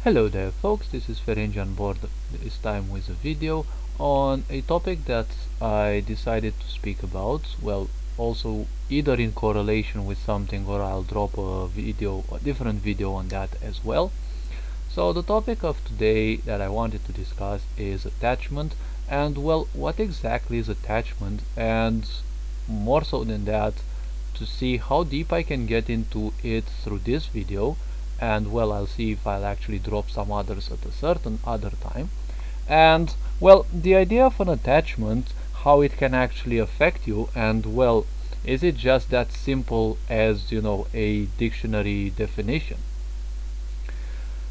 Hello there folks, this is Ferengi on board this time with a video on a topic that I decided to speak about, well, also either in correlation with something or I'll drop a different video on that as well. So the topic of today that I wanted to discuss is attachment, and well, what exactly is attachment, and more so than that, to see how deep I can get into it through this video, and well, I'll see if I'll actually drop some others at a certain other time. And well, the idea of an attachment, how it can actually affect you, and well, is it just that simple as, a dictionary definition?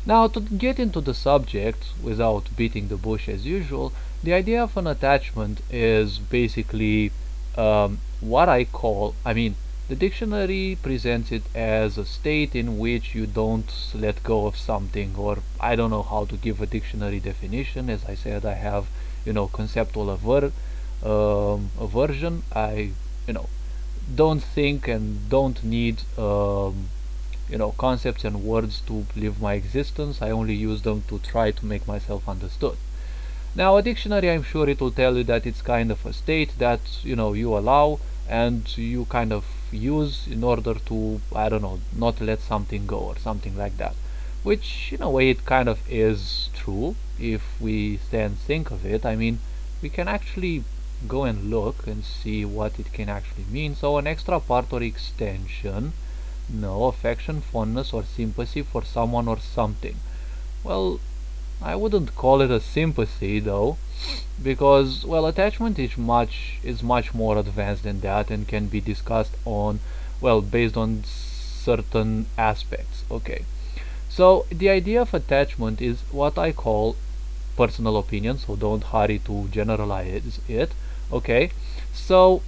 Now, to get into the subject without beating the bush as usual, the idea of an attachment is basically what the dictionary presents it as a state in which you don't let go of something, or I don't know how to give a dictionary definition. As I said, I have, conceptual aversion. I, don't think and don't need concepts and words to live my existence. I only use them to try to make myself understood. Now, a dictionary, I'm sure it will tell you that it's kind of a state that you allow and you kind of use in order to, I don't know, not let something go or something like that, which in a way it kind of is true if we then think of it. I mean, we can actually go and look and see what it can actually mean. So an extra part or extension, no, affection, fondness or sympathy for someone or something. Well, I wouldn't call it a sympathy though, because well, attachment is much more advanced than that and can be discussed on, well, based on certain aspects. Okay, so the idea of attachment is what I call personal opinion, so don't hurry to generalize it. Okay, so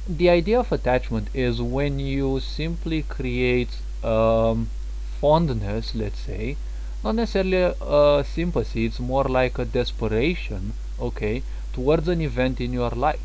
the idea of attachment is when you simply create fondness, let's say, not necessarily a sympathy, it's more like a desperation, okay, towards an event in your life.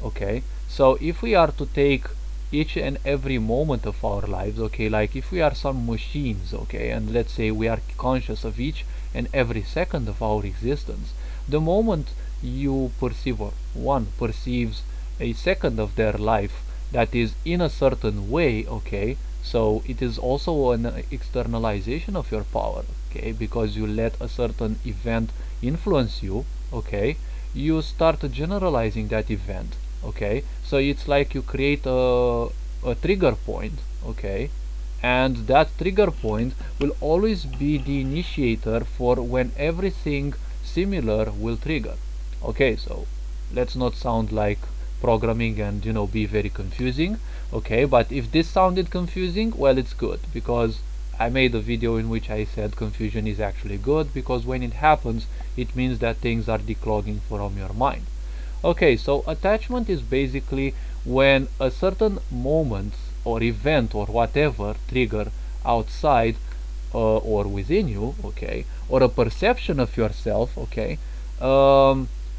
Okay, so if we are to take each and every moment of our lives, okay, like if we are some machines, okay, and let's say we are conscious of each and every second of our existence, the moment you perceive, or one perceives a second of their life that is in a certain way, okay, so it is also an externalization of your power, okay, because you let a certain event influence you, okay, you start generalizing that event, okay, so it's like you create a trigger point, okay, and that trigger point will always be the initiator for when everything similar will trigger. Okay, so let's not sound like programming and be very confusing. Okay, but if this sounded confusing, well, it's good, because I made a video in which I said confusion is actually good, because when it happens it means that things are declogging from your mind. Okay, so attachment is basically when a certain moment or event or whatever trigger outside or within you, okay, or a perception of yourself, okay,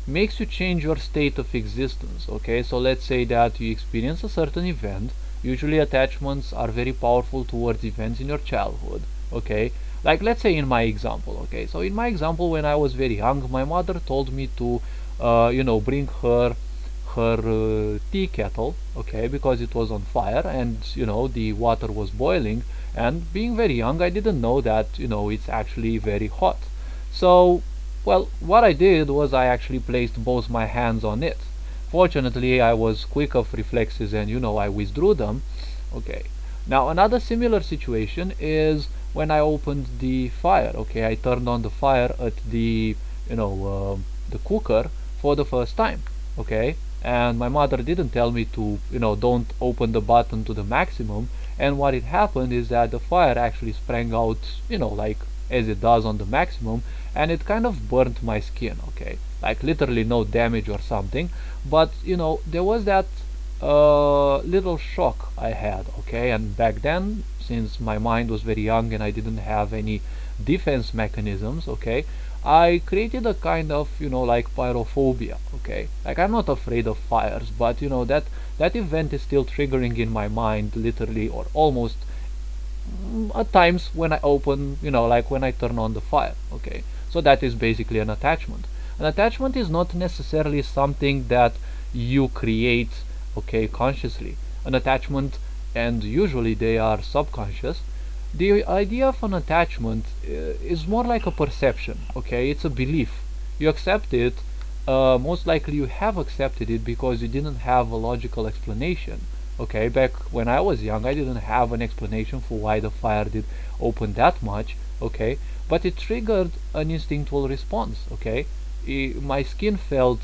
makes you change your state of existence. Okay, so let's say that you experience a certain event. Usually attachments are very powerful towards events in your childhood. Okay, like let's say in my example. Okay, so in my example, when I was very young, my mother told me to bring her tea kettle, okay, because it was on fire and the water was boiling, and being very young I didn't know that it's actually very hot. So well, what I did was I actually placed both my hands on it. Fortunately, I was quick of reflexes and I withdrew them. Okay. Now another similar situation is when I opened the fire. Okay, I turned on the fire at the the cooker for the first time. Okay, and my mother didn't tell me to don't open the button to the maximum. And what it happened is that the fire actually sprang out like as it does on the maximum, and it kind of burnt my skin. Okay, like literally no damage or something, but there was that little shock I had. Okay, and back then, since my mind was very young and I didn't have any defense mechanisms, okay, I created a kind of like pyrophobia. Okay, like I'm not afraid of fires, but that event is still triggering in my mind, literally or almost at times when I open, like when I turn on the fire. Okay, so that is basically an attachment. An attachment is not necessarily something that you create, okay, consciously. An attachment, and usually they are subconscious. The idea of an attachment is more like a perception. Okay, it's a belief. You accept it. Most likely you have accepted it because you didn't have a logical explanation. Okay, back when I was young, I didn't have an explanation for why the fire did open that much. Okay, but it triggered an instinctual response. Okay, my skin felt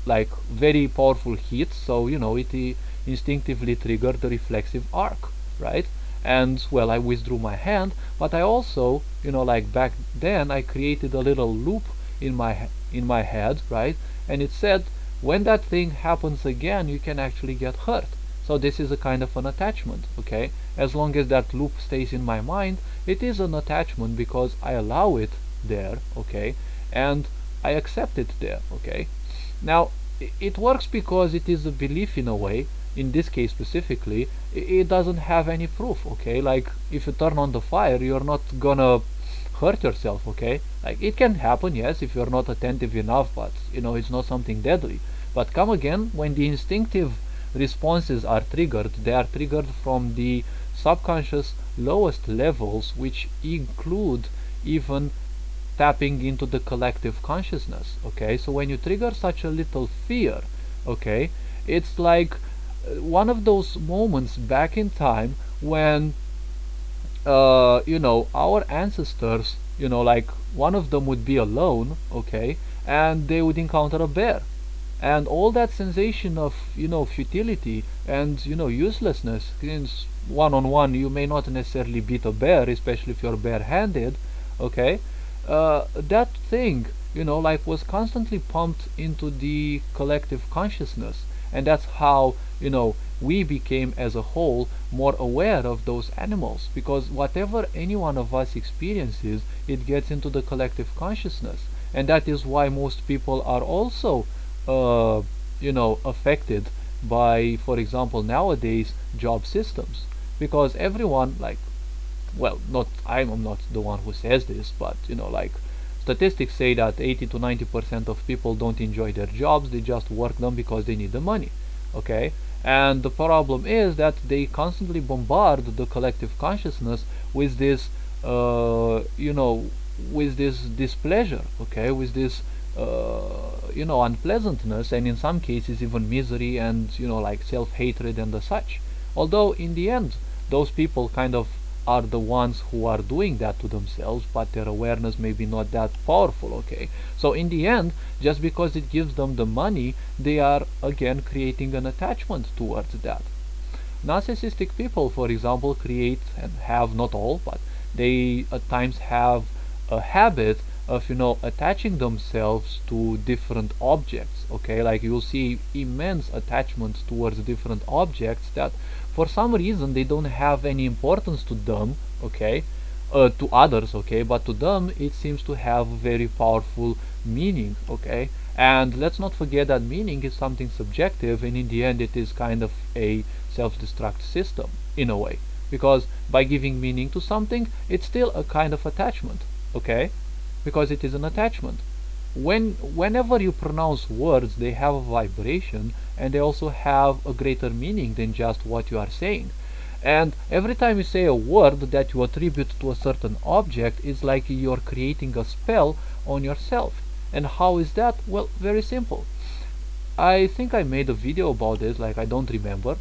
like very powerful heat, so it instinctively triggered the reflexive arc, right? And well, I withdrew my hand, but I also, like back then, I created a little loop in my head, right? And it said, when that thing happens again, you can actually get hurt. So this is a kind of an attachment, okay? As long as that loop stays in my mind, it is an attachment because I allow it there, okay? And I accept it there, okay? Now, it works because it is a belief in a way. In this case specifically, it doesn't have any proof, okay? Like, if you turn on the fire, you're not gonna hurt yourself, okay? Like, it can happen, yes, if you're not attentive enough, but, it's not something deadly. But come again, when the instinctive responses are triggered, they are triggered from the subconscious lowest levels, which include even tapping into the collective consciousness. Okay, so when you trigger such a little fear, okay, it's like one of those moments back in time when our ancestors, like one of them would be alone, okay, and they would encounter a bear, and all that sensation of futility and uselessness, since one on one you may not necessarily beat a bear, especially if you're barehanded, okay, that thing, like was constantly pumped into the collective consciousness, and that's how we became as a whole more aware of those animals, because whatever any one of us experiences, it gets into the collective consciousness, and that is why most people are also affected by, for example, nowadays job systems, because everyone, like, well, not I'm not the one who says this, but like statistics say that 80 to 90% of people don't enjoy their jobs, they just work them because they need the money, okay? And the problem is that they constantly bombard the collective consciousness with this with this displeasure, okay, with this unpleasantness, and in some cases even misery, and like self-hatred and the such. Although in the end those people kind of are the ones who are doing that to themselves, but their awareness may be not that powerful, okay? So in the end, just because it gives them the money, they are again creating an attachment towards that. Narcissistic people, for example, create, and have, not all, but they at times have a habit of attaching themselves to different objects, okay? Like, you'll see immense attachments towards different objects that for some reason they don't have any importance to them, okay, to others, okay, but to them it seems to have very powerful meaning, okay? And let's not forget that meaning is something subjective, and in the end it is kind of a self-destruct system in a way, because by giving meaning to something, it's still a kind of attachment, okay, because it is an attachment. Whenever you pronounce words, they have a vibration, and they also have a greater meaning than just what you are saying. And every time you say a word that you attribute to a certain object, it's like you're creating a spell on yourself. And how is that? Well, very simple. I think I made a video about this, like, I don't remember.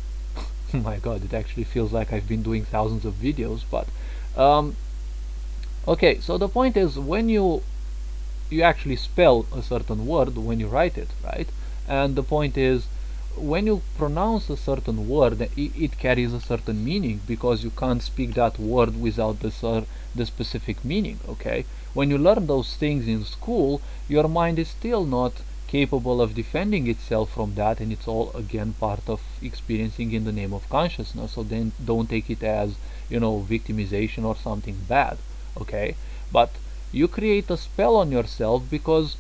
My god, it actually feels like I've been doing thousands of videos, but okay, so the point is, when you actually spell a certain word when you write it, right? And the point is, when you pronounce a certain word, it carries a certain meaning, because you can't speak that word without the specific meaning, okay? When you learn those things in school, your mind is still not capable of defending itself from that, and it's all again part of experiencing in the name of consciousness. So then don't take it as victimization or something bad, okay? But you create a spell on yourself because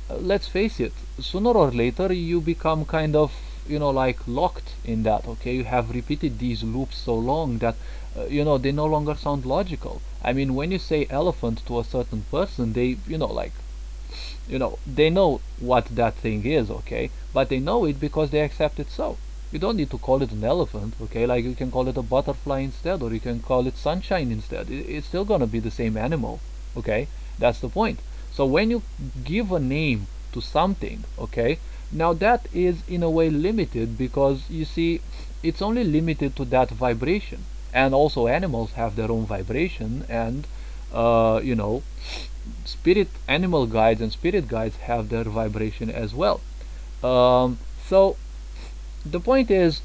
let's face it, sooner or later you become kind of like locked in that. Okay, you have repeated these loops so long that they no longer sound logical. I mean, when you say elephant to a certain person, they they know what that thing is, okay, but they know it because they accept it. So you don't need to call it an elephant, okay, like you can call it a butterfly instead, or you can call it sunshine instead. It's still gonna be the same animal, okay. That's the point. So when you give a name to something, okay, now that is in a way limited, because you see it's only limited to that vibration, and also animals have their own vibration, and spirit animal guides and spirit guides have their vibration as well. So the point is,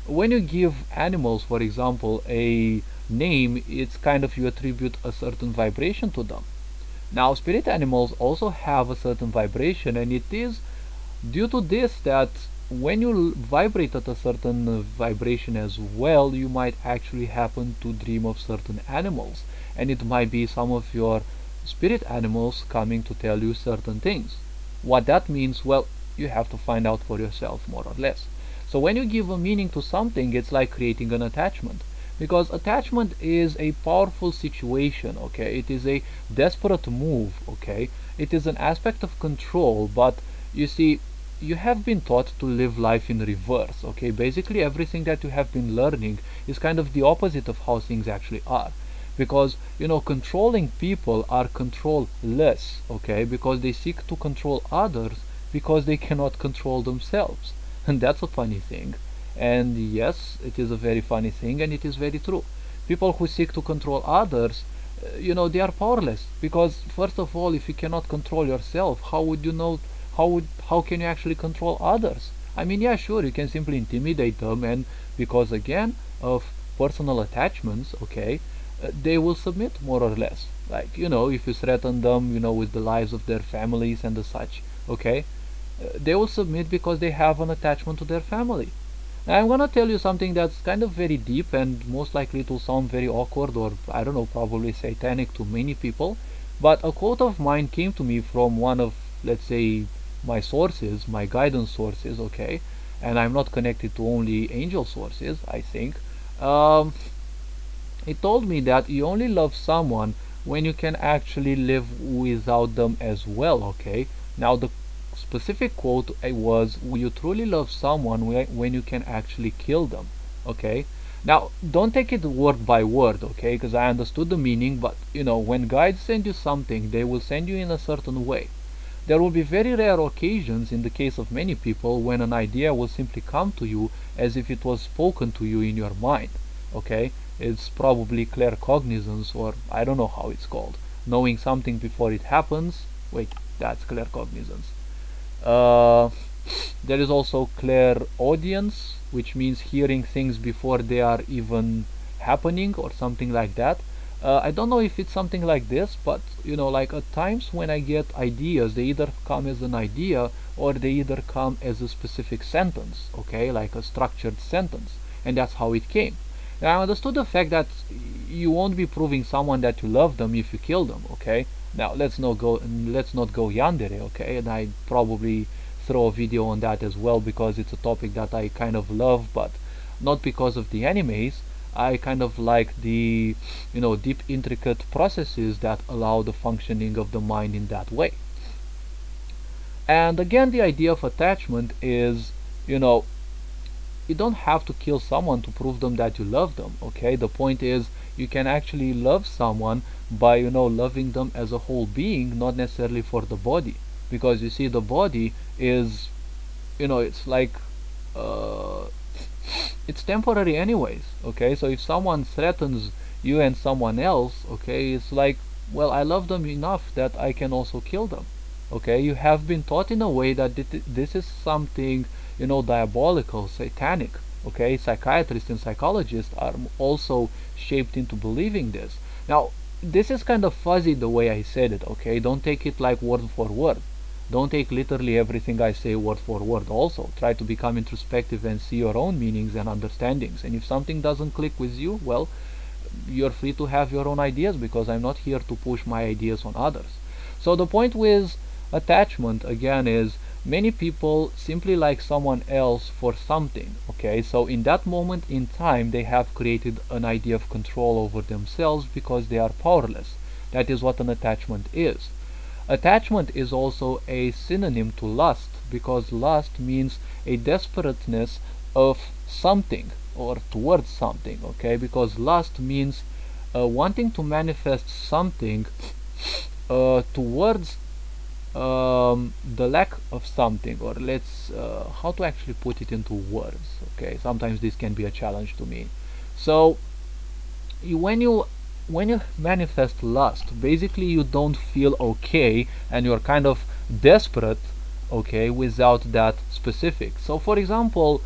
when you give animals, for example, a name, it's kind of you attribute a certain vibration to them. Now spirit animals also have a certain vibration, and it is due to this that when you vibrate at a certain vibration as well, you might actually happen to dream of certain animals, and it might be some of your spirit animals coming to tell you certain things. What that means, well, you have to find out for yourself, more or less. So when you give a meaning to something, it's like creating an attachment, because attachment is a powerful situation, okay. It is a desperate move, okay. It is an aspect of control, but you see, you have been taught to live life in reverse, okay. Basically everything that you have been learning is kind of the opposite of how things actually are, because controlling people are control-less, okay, because they seek to control others because they cannot control themselves. And that's a funny thing. And yes, it is a very funny thing, and it is very true. People who seek to control others, they are powerless, because first of all, if you cannot control yourself, how would you know, how can you actually control others? I mean, yeah, sure, you can simply intimidate them, and because again of personal attachments, okay, they will submit, more or less. Like, if you threaten them, with the lives of their families and the such, okay, they will submit because they have an attachment to their family. Now I'm gonna tell you something that's kind of very deep, and most likely it will sound very awkward, or I don't know, probably satanic to many people, but a quote of mine came to me from one of, let's say, my sources, my guidance sources, okay, and I'm not connected to only angel sources, I think. It told me that you only love someone when you can actually live without them as well, okay. Now the specific quote was, you truly love someone when you can actually kill them, okay. Now don't take it word by word, okay, because I understood the meaning, but when guides send you something, they will send you in a certain way. There will be very rare occasions, in the case of many people, when an idea will simply come to you as if it was spoken to you in your mind, okay. It's probably claircognizance, or I don't know how it's called, knowing something before it happens. Wait, that's claircognizance. There is also clairaudience, which means hearing things before they are even happening, or something like that. I don't know if it's something like this, but like at times when I get ideas, they either come as an idea, or they either come as a specific sentence, okay, like a structured sentence, and that's how it came. Now I understood the fact that you won't be proving someone that you love them if you kill them, okay. Now let's not go yandere, okay, and I probably throw a video on that as well, because it's a topic that I kind of love, but not because of the animes. I kind of like the deep intricate processes that allow the functioning of the mind in that way. And again, the idea of attachment is, you don't have to kill someone to prove them that you love them, okay. The point is, you can actually love someone by loving them as a whole being, not necessarily for the body, because you see, the body is it's like it's temporary anyways, okay. So if someone threatens you and someone else, okay, it's like, well, I love them enough that I can also kill them, okay. You have been taught in a way that this is something diabolical, satanic, okay. Psychiatrists and psychologists are also shaped into believing this. Now this is kind of fuzzy the way I said it, okay. Don't take it like word for word. Don't take literally everything I say word for word. Also try to become introspective and see your own meanings and understandings, and if something doesn't click with you, well, you're free to have your own ideas, because I'm not here to push my ideas on others. So the point with attachment again is, many people simply like someone else for something. Okay, so in that moment in time they have created an idea of control over themselves because they are powerless. That is what an attachment is. Attachment is also a synonym to lust, because lust means a desperateness of something or towards something. Okay, because lust means wanting to manifest something towards the lack of something, or let's how to actually put it into words. Okay, sometimes this can be a challenge to me. So when you manifest lust, basically you don't feel okay and you're kind of desperate, okay, without that specific. So for example,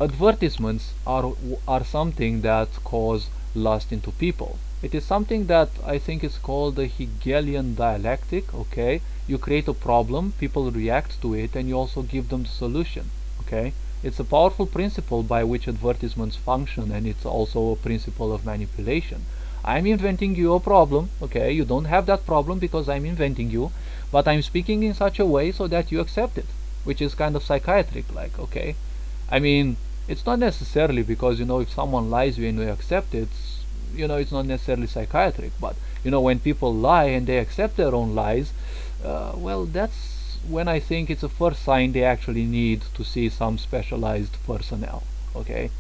advertisements are something that cause lust into people. It is something that I think is called the Hegelian dialectic. Okay, you create a problem, people react to it, and you also give them the solution. Okay, it's a powerful principle by which advertisements function, and it's also a principle of manipulation. I'm inventing you a problem. Okay, you don't have that problem because I'm inventing you, but I'm speaking in such a way so that you accept it, which is kind of psychiatric. Like, okay, I mean, it's not necessarily because, if someone lies you and you accept it, it's not necessarily psychiatric. But when people lie and they accept their own lies, well, that's when I think it's a first sign they actually need to see some specialized personnel. Okay.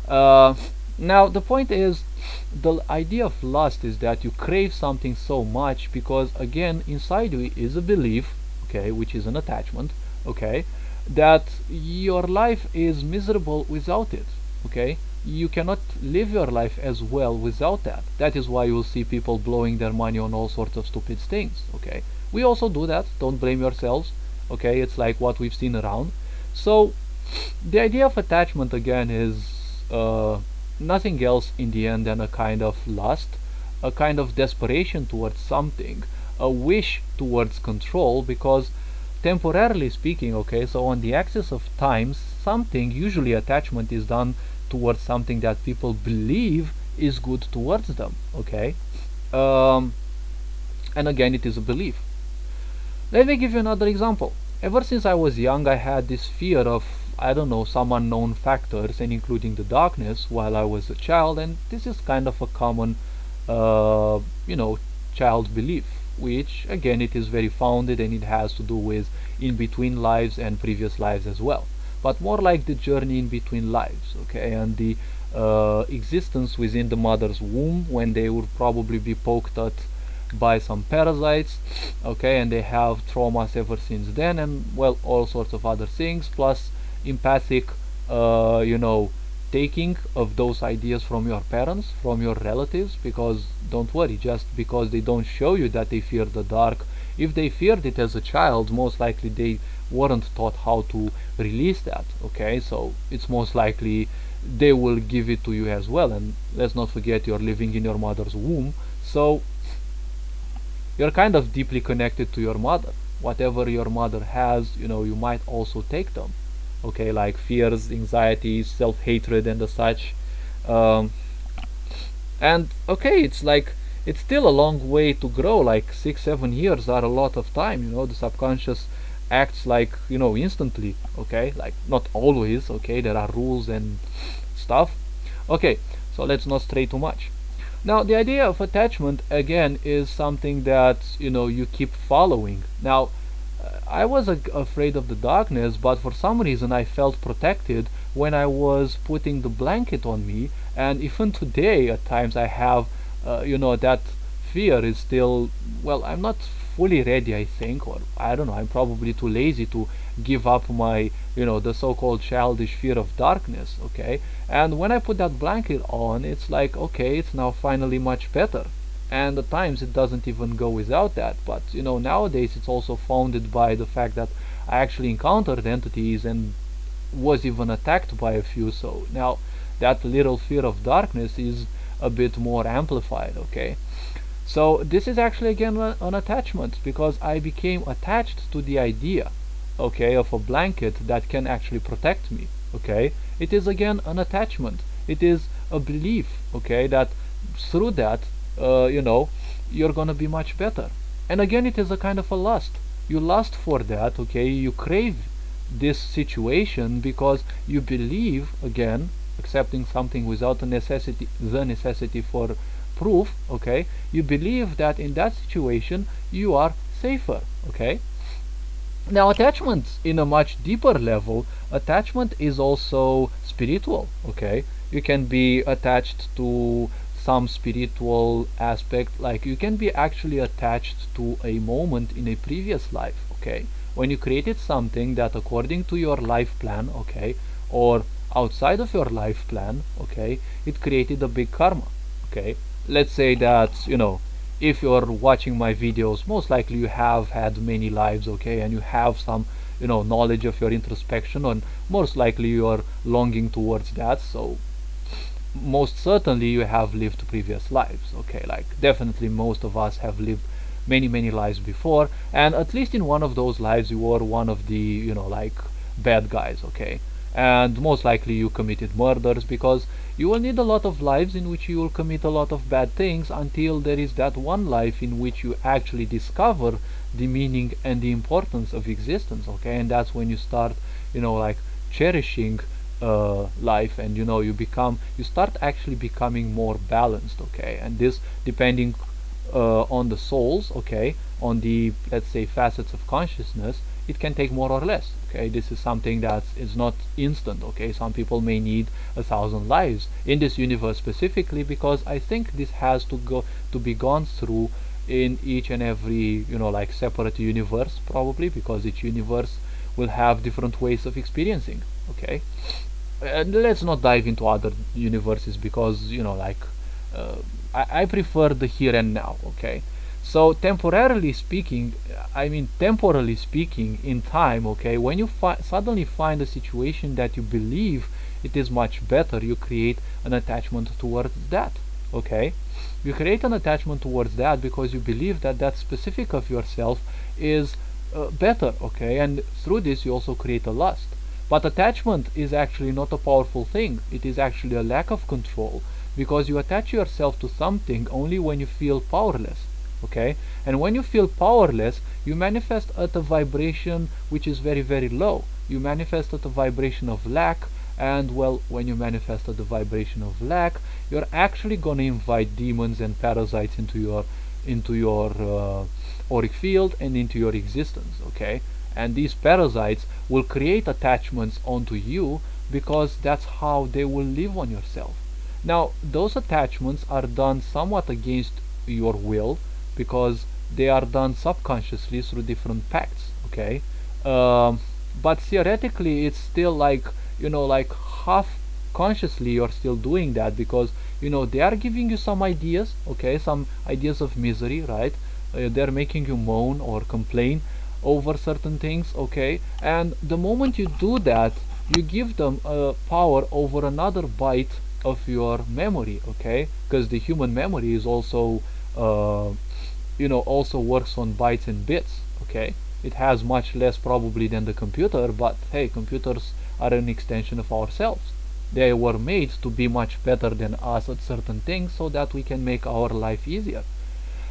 uh, Now the point is, the idea of lust is that you crave something so much because, again, inside you is a belief, okay, which is an attachment, okay, that your life is miserable without it. Okay, you cannot live your life as well without that. That is why you will see people blowing their money on all sorts of stupid things. Okay, we also do that, don't blame yourselves. Okay, it's like what we've seen around. So the idea of attachment, again, is nothing else in the end than a kind of lust, a kind of desperation towards something, a wish towards control, because temporarily speaking, okay, so on the axis of time, something, usually attachment, is done towards something that people believe is good towards them. Okay, um, and again, it is a belief. Let me give you another example. Ever since I was young, I had this fear of, I don't know, some unknown factors, and including the darkness, while I was a child, and this is kind of a common, uh, you know, child belief, which, again, it is very founded, and it has to do with in between lives and previous lives as well. But more like the journey in between lives, okay, and the existence within the mother's womb, when they would probably be poked at by some parasites, okay, and they have traumas ever since then, and, well, all sorts of other things, plus empathic, taking of those ideas from your parents, from your relatives, because don't worry, just because they don't show you that they fear the dark, if they feared it as a child, most likely they weren't taught how to release that. Okay, so it's most likely they will give it to you as well. And let's not forget, you're living in your mother's womb, so you're kind of deeply connected to your mother. Whatever your mother has, you might also take them. Okay, like fears, anxieties, self-hatred, and the such. Um, and okay, it's like it's still a long way to grow. Like 6 7 years are a lot of time. The subconscious acts like, instantly. Okay, like not always. Okay, there are rules and stuff. Okay, so let's not stray too much. Now, the idea of attachment, again, is something that, you keep following. Now, I was afraid of the darkness, but for some reason I felt protected when I was putting the blanket on me. And even today, at times, I have, that fear is still, well, I'm not fully ready, I think, or I don't know, I'm probably too lazy to give up my, the so-called childish fear of darkness. Okay, and when I put that blanket on, it's like, okay, it's now finally much better. And at times it doesn't even go without that. But nowadays it's also founded by the fact that I actually encountered entities and was even attacked by a few. So now that little fear of darkness is a bit more amplified. Okay, so this is actually, again, an attachment, because I became attached to the idea, okay, of a blanket that can actually protect me. Okay, it is, again, an attachment. It is a belief, okay, that through that, you're gonna be much better. And again, it is a kind of a lust. you lust for that, okay, you crave this situation because you believe, again, accepting something without the necessity for proof, okay, you believe that in that situation you are safer, okay. Now, attachment in a much deeper level, attachment is also spiritual, okay? You can be attached to some spiritual aspect, like you can be actually attached to a moment in a previous life, okay? When you created something that according to your life plan, okay, or outside of your life plan, okay, it created a big karma, okay? Let's say that, if you're watching my videos, most likely you have had many lives, okay, and you have some knowledge of your introspection, and most likely you are longing towards that. So most certainly you have lived previous lives, okay, like definitely most of us have lived many lives before, and at least in one of those lives you were one of the like bad guys, okay, and most likely you committed murders, because you will need a lot of lives in which you will commit a lot of bad things until there is that one life in which you actually discover the meaning and the importance of existence, okay, and that's when you start like cherishing life, and you start actually becoming more balanced, okay, and this depending on the souls, okay, on the, let's say, facets of consciousness, it can take more or less, okay. This is something that is not instant, okay. Some people may need 1,000 lives in this universe specifically, because I think this has to be gone through in each and every like separate universe, probably, because each universe will have different ways of experiencing, okay. And let's not dive into other universes, because like uh, I prefer the here and now, okay. So temporarily speaking, I mean temporally speaking, in time, okay, when you suddenly find a situation that you believe it is much better, you create an attachment towards that, okay. You create an attachment towards that because you believe that that specific of yourself is better, okay, and through this you also create a lust. But attachment is actually not a powerful thing. It is actually a lack of control, because you attach yourself to something only when you feel powerless, okay. And when you feel powerless, you manifest at a vibration which is very low. You manifest at a vibration of lack, and well, when you manifest at the vibration of lack, you're actually going to invite demons and parasites into your auric field and into your existence, okay. And these parasites will create attachments onto you, because that's how they will live on yourself. Now, those attachments are done somewhat against your will, because they are done subconsciously through different pacts, okay. But theoretically it's still like like half consciously you're still doing that, because they are giving you some ideas, okay, some ideas of misery, right. They're making you moan or complain over certain things, okay, and the moment you do that, you give them power over another byte of your memory, okay, because the human memory is also also works on bytes and bits, okay. It has much less probably than the computer, but hey, computers are an extension of ourselves. They were made to be much better than us at certain things, so that we can make our life easier.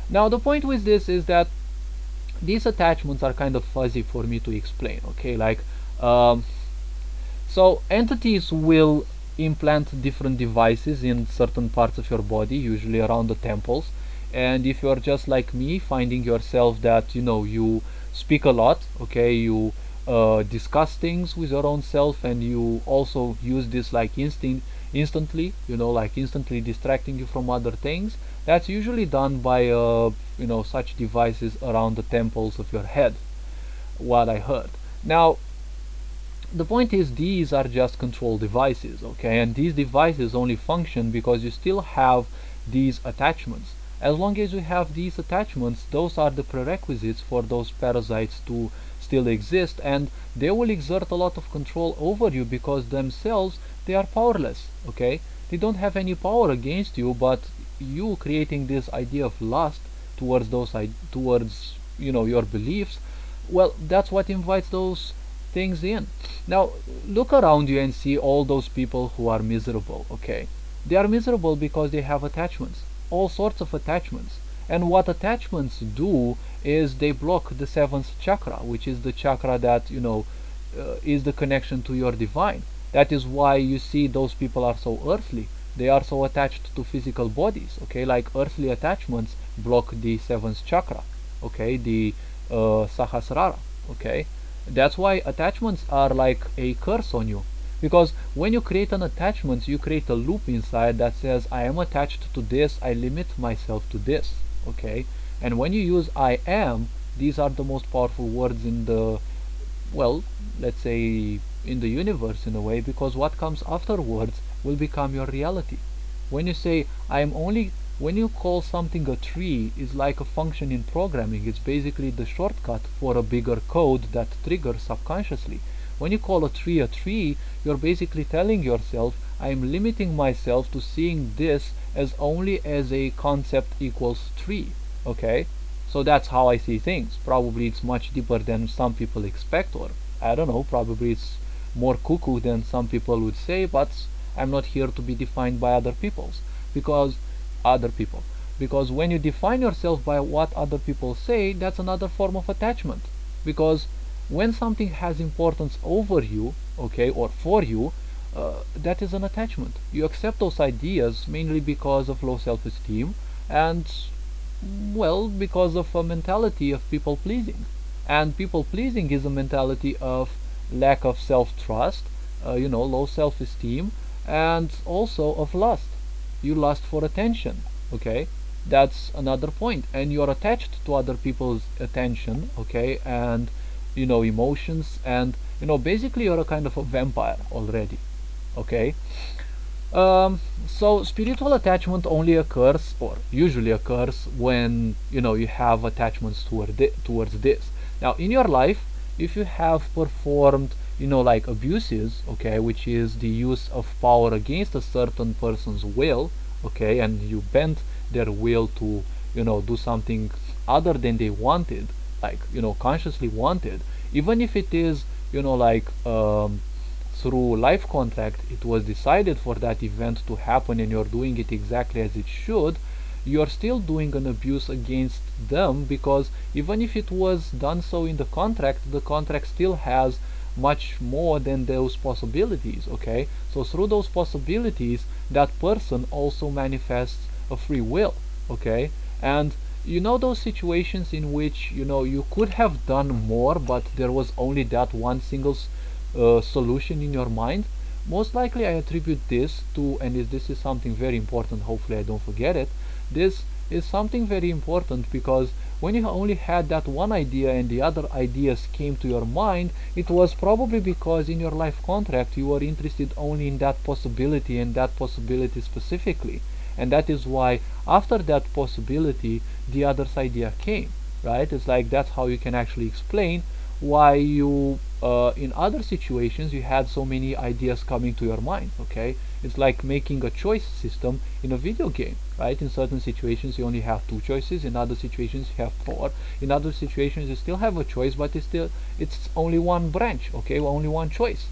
Now the point with this is that these attachments are kind of fuzzy for me to explain, okay, like so entities will implant different devices in certain parts of your body, usually around the temples, and if you're just like me, finding yourself that you speak a lot, okay, you discuss things with your own self, and you also use this like instantly, like instantly distracting you from other things, that's usually done by such devices around the temples of your head, what I heard. Now the point is, these are just control devices, okay, and these devices only function because you still have these attachments. As long as you have these attachments, those are the prerequisites for those parasites to still exist, and they will exert a lot of control over you, because themselves they are powerless, okay. They don't have any power against you, but you creating this idea of lust towards towards your beliefs, well, that's what invites those things in. Now look around you and see all those people who are miserable, okay. They are miserable because they have attachments, all sorts of attachments, And what attachments do is they block the seventh chakra, which is the chakra that, is the connection to your divine. That is why you see those people are so earthly. They are so attached to physical bodies, okay? Like earthly attachments block the seventh chakra, okay? The Sahasrara, okay? That's why attachments are like a curse on you. Because when you create an attachment, you create a loop inside that says, I am attached to this, I limit myself to this, okay? And when you use I am, these are the most powerful words in the, well, let's say in the universe in a way, because what comes afterwards will become your reality. When you say I am only, when you call something a tree, is like a function in programming. It's basically the shortcut for a bigger code that triggers subconsciously. When you call a tree, you're basically telling yourself, I am limiting myself to seeing this as only as a concept equals tree, okay? So that's how I see things. Probably it's much deeper than some people expect, or I don't know, probably it's more cuckoo than some people would say, but I'm not here to be defined by other people. Because when you define yourself by what other people say, that's another form of attachment. Because when something has importance over you, okay, or for you, that is an attachment. You accept those ideas mainly because of low self-esteem and, well, because of a mentality of people pleasing. And people pleasing is a mentality of lack of self-trust, low self-esteem, and also of lust. You lust for attention, okay? That's another point. And you're attached to other people's attention, okay, and emotions, and basically you're a kind of a vampire already, okay? So spiritual attachment only occurs, or usually occurs, when you have attachments towards this. Now in your life, if you have performed like abuses, okay, which is the use of power against a certain person's will, okay, and you bent their will to do something other than they wanted, like consciously wanted, even if it is through life contract it was decided for that event to happen and you're doing it exactly as it should, you're still doing an abuse against them, because even if it was done so in the contract still has much more than those possibilities, okay? So through those possibilities, that person also manifests a free will, okay? And those situations in which you could have done more, but there was only that one single solution in your mind. Most likely I attribute this to, and this is something very important, hopefully I don't forget it, this is something very important, because when you only had that one idea and the other ideas came to your mind, it was probably because in your life contract you were interested only in that possibility and that possibility specifically. And that is why after that possibility the other's idea came, right? It's like that's how you can actually explain why you in other situations you had so many ideas coming to your mind, okay? It's like making a choice system in a video game, right? In certain situations you only have 2 choices, in other situations you have 4, in other situations you still have a choice, but it's only one branch, okay? Only one choice,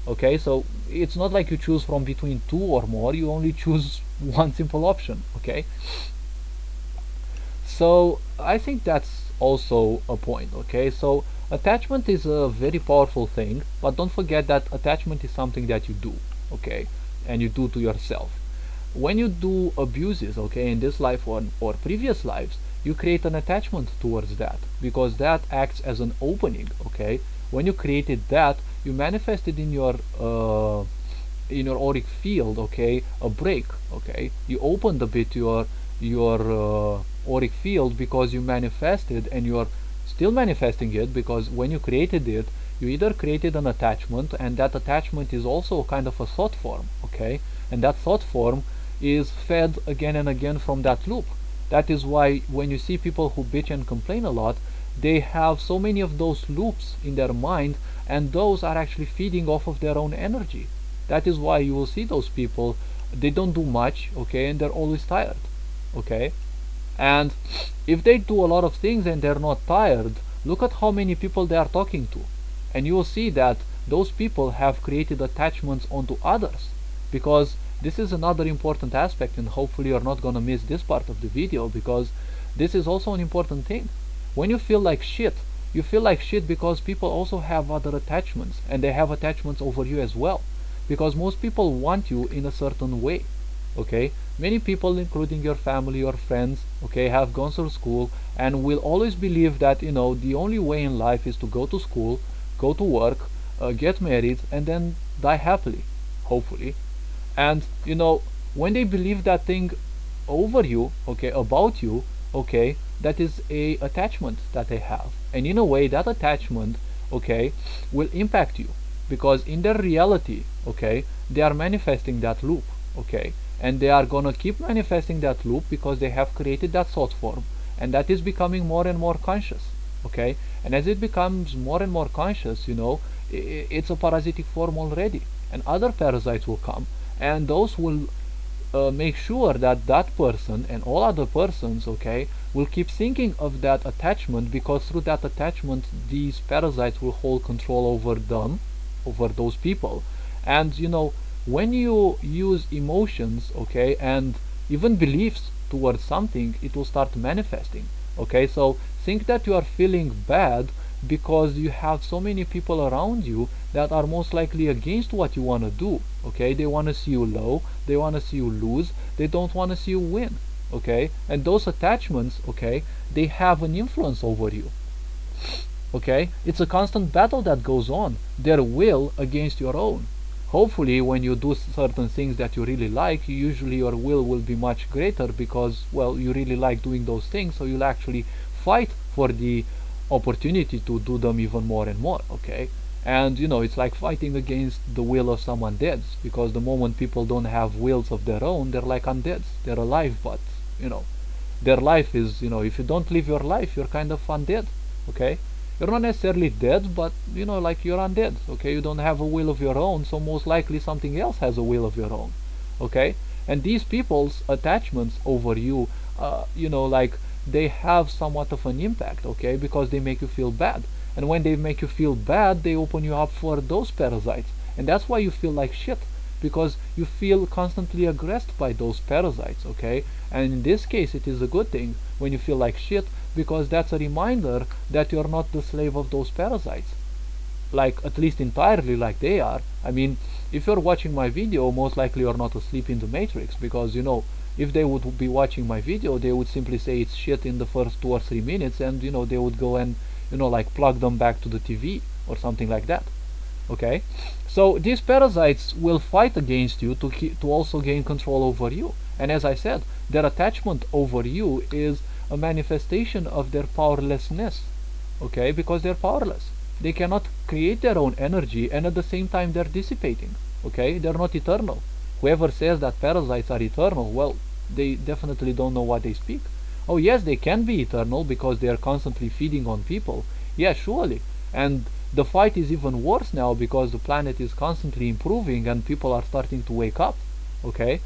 okay? So it's not like you choose from between 2 or more, you only choose one simple option, okay? So I think that's also a point, okay? So attachment is a very powerful thing, but don't forget that attachment is something that you do, okay? And you do to yourself. When you do abuses, okay, in this life or previous lives, you create an attachment towards that, because that acts as an opening, okay? When you created that, you manifested in your auric field, okay, a break, okay? You opened a bit your auric field because you manifested, and you're still manifesting it, because when you created it, you either created an attachment, and that attachment is also kind of a thought form, okay? And that thought form is fed again and again from that loop. That is why when you see people who bitch and complain a lot, they have so many of those loops in their mind, and those are actually feeding off of their own energy. That is why you will see those people, they don't do much, okay, and they're always tired, okay? And if they do a lot of things and they're not tired, look at how many people they are talking to, and you will see that those people have created attachments onto others. Because this is another important aspect, and hopefully you're not going to miss this part of the video, because This is also an important thing. When you feel like shit because people also have other attachments, and they have attachments over you as well, because most people want you in a certain way. Okay, many people, including your family or friends, okay, have gone through school and will always believe that, the only way in life is to go to school, go to work, get married, and then die happily, hopefully. And when they believe that thing over you, okay, about you, okay, that is a attachment that they have, and in a way that attachment, okay, will impact you, because in their reality, okay, they are manifesting that loop, okay, and they are gonna keep manifesting that loop because they have created that thought form, and that is becoming more and more conscious, okay. And as it becomes more and more conscious, it's a parasitic form already, and other parasites will come, and those will make sure that that person and all other persons, okay, will keep thinking of that attachment, because through that attachment these parasites will hold control over them, over those people. And when you use emotions, okay, and even beliefs towards something, it will start manifesting. Okay, so think that you are feeling bad because you have so many people around you that are most likely against what you want to do. Okay, they want to see you low, they want to see you lose, they don't want to see you win. Okay, and those attachments, okay, they have an influence over you. Okay, it's a constant battle that goes on, their will against your own. Hopefully when you do certain things that you really like, usually your will be much greater, because, well, you really like doing those things, so you'll actually fight for the opportunity to do them even more and more. Okay, and it's like fighting against the will of some undeads, because the moment people don't have wills of their own, they're like undeads. They're alive, but their life is, if you don't live your life, you're kind of undead. Okay, you're not necessarily dead, but like you're undead. Okay, you don't have a will of your own, so most likely something else has a will of your own. Okay, and these people's attachments over you, like, they have somewhat of an impact, okay, because they make you feel bad, and when they make you feel bad, they open you up for those parasites, and that's why you feel like shit, because you feel constantly aggressed by those parasites. Okay, and in this case it is a good thing when you feel like shit, because that's a reminder that you're not the slave of those parasites, like, at least entirely like they are. I mean, if you're watching my video, most likely you're not asleep in the matrix, because if they would be watching my video, they would simply say it's shit in the first 2 or 3 minutes, and they would go and like plug them back to the TV or something like that. Okay, so these parasites will fight against you to also gain control over you, and as I said, their attachment over you is a manifestation of their powerlessness. Okay, because they're powerless, they cannot create their own energy, and at the same time they're dissipating. Okay, they're not eternal. Whoever says that parasites are eternal, well, they definitely don't know what they speak. Oh yes, they can be eternal because they are constantly feeding on people. Yeah, surely. And the fight is even worse now because the planet is constantly improving and people are starting to wake up. Okay,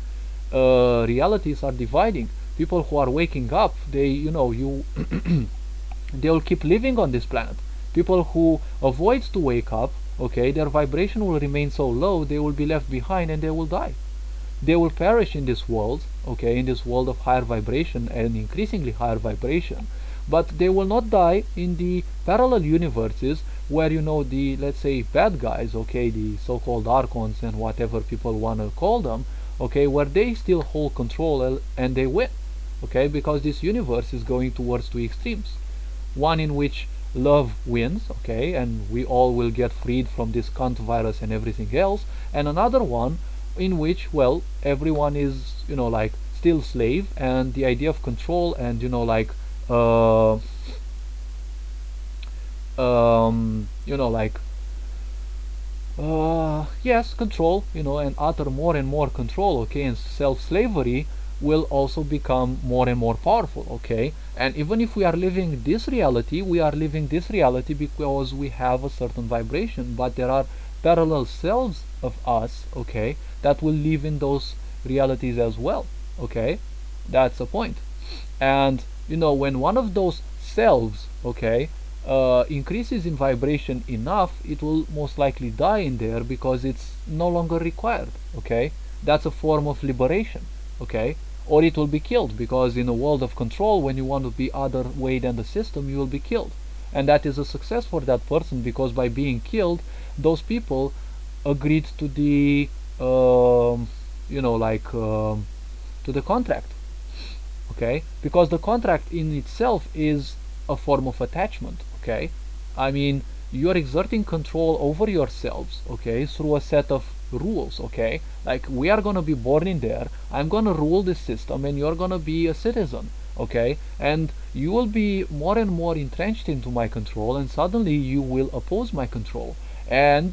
realities are dividing. People who are waking up, they'll keep living on this planet. People who avoid to wake up, okay, their vibration will remain so low, they will be left behind and they will die. They will perish in this world, okay, in this world of higher vibration and increasingly higher vibration, but they will not die in the parallel universes where the, let's say, bad guys, okay, the so-called archons and whatever people want to call them, okay, where they still hold control and they win. Okay, because this universe is going towards two extremes, one in which love wins, okay, and we all will get freed from this cunt virus and everything else, and another one in which, well, everyone is like still slave, and the idea of control and like yes, control, and utter more and more control, okay, and self-slavery will also become more and more powerful. Okay, and even if we are living this reality, we are living this reality because we have a certain vibration, but there are parallel selves of us, okay, that will live in those realities as well. Okay, that's the point. And when one of those selves, okay, increases in vibration enough, it will most likely die in there because it's no longer required. Okay, that's a form of liberation. Okay, or it will be killed, because in a world of control, when you want to be other way than the system, you will be killed. And that is a success for that person, because by being killed, those people agreed to the to the contract. Okay, because the contract in itself is a form of attachment. Okay, I mean, you're exerting control over yourselves, okay, through a set of rules. Okay, like, we are gonna be born in there, I'm gonna rule this system, and you're gonna be a citizen. Okay, and you will be more and more entrenched into my control, and suddenly you will oppose my control, and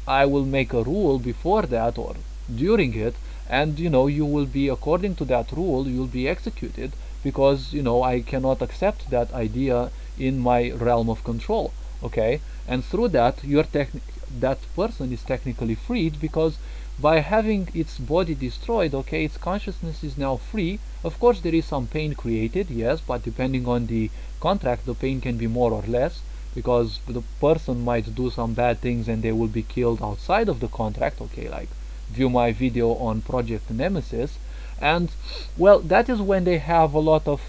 I will make a rule before that or during it, and you will be, according to that rule, you'll be executed, because I cannot accept that idea in my realm of control. Okay, and through that, that person is technically freed, because by having its body destroyed, okay, its consciousness is now free. Of course, there is some pain created, yes, but depending on the contract, the pain can be more or less, because the person might do some bad things and they will be killed outside of the contract. Okay, like, view my video on Project Nemesis. And well, that is when they have a lot of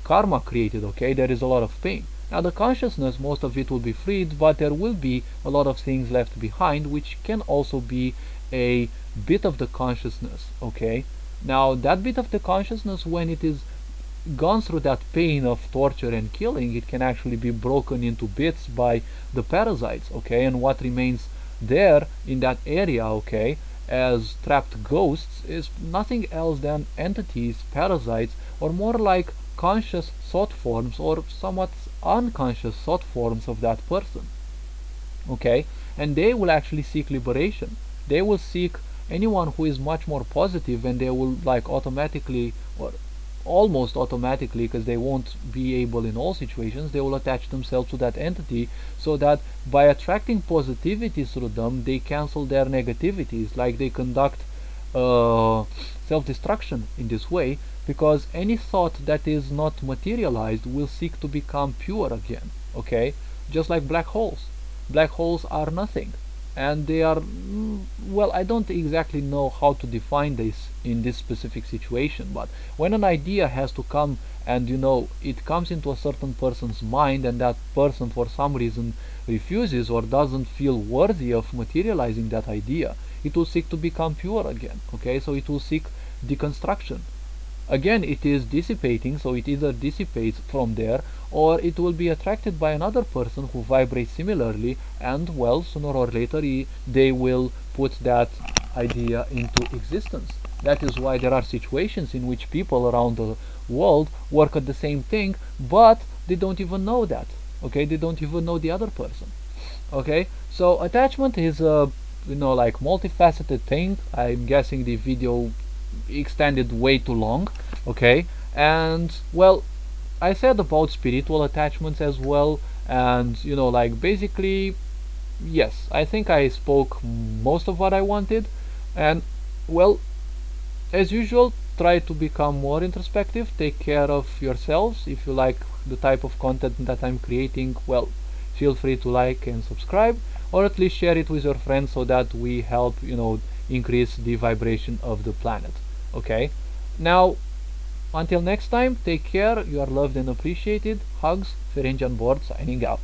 karma created. Okay, there is a lot of pain. Now the consciousness, most of it will be freed, but there will be a lot of things left behind, which can also be a bit of the consciousness. Okay, now that bit of the consciousness, when it is gone through that pain of torture and killing, it can actually be broken into bits by the parasites. Okay, and what remains there in that area, okay, as trapped ghosts, is nothing else than entities, parasites, or more like conscious thought forms, or somewhat unconscious thought forms of that person. Okay, and they will actually seek liberation. They will seek anyone who is much more positive, and they will, like, automatically, or almost automatically, because they won't be able in all situations, they will attach themselves to that entity, so that by attracting positivity through them, they cancel their negativities, like they conduct self-destruction in this way, because any thought that is not materialized will seek to become pure again. Okay, just like black holes. Black holes are nothing, and they are, well, I don't exactly know how to define this in this specific situation, but when an idea has to come, and it comes into a certain person's mind, and that person for some reason refuses or doesn't feel worthy of materializing that idea, it will seek to become pure again. Okay, so it will seek deconstruction. Again, it is dissipating, so it either dissipates from there, or it will be attracted by another person who vibrates similarly, and well, sooner or later they will put that idea into existence. That is why there are situations in which people around the world work at the same thing, but they don't even know that. Okay, they don't even know the other person. Okay, so attachment is a like multifaceted thing. I'm guessing the video extended way too long. Okay, and well, I said about spiritual attachments as well, and like, basically, yes, I think I spoke most of what I wanted. And well, as usual, try to become more introspective, take care of yourselves. If you like the type of content that I'm creating, well, feel free to like and subscribe, or at least share it with your friends, so that we help increase the vibration of the planet. Okay, now, until next time, take care, you are loved and appreciated. Hugs, Ferengi on board, signing out.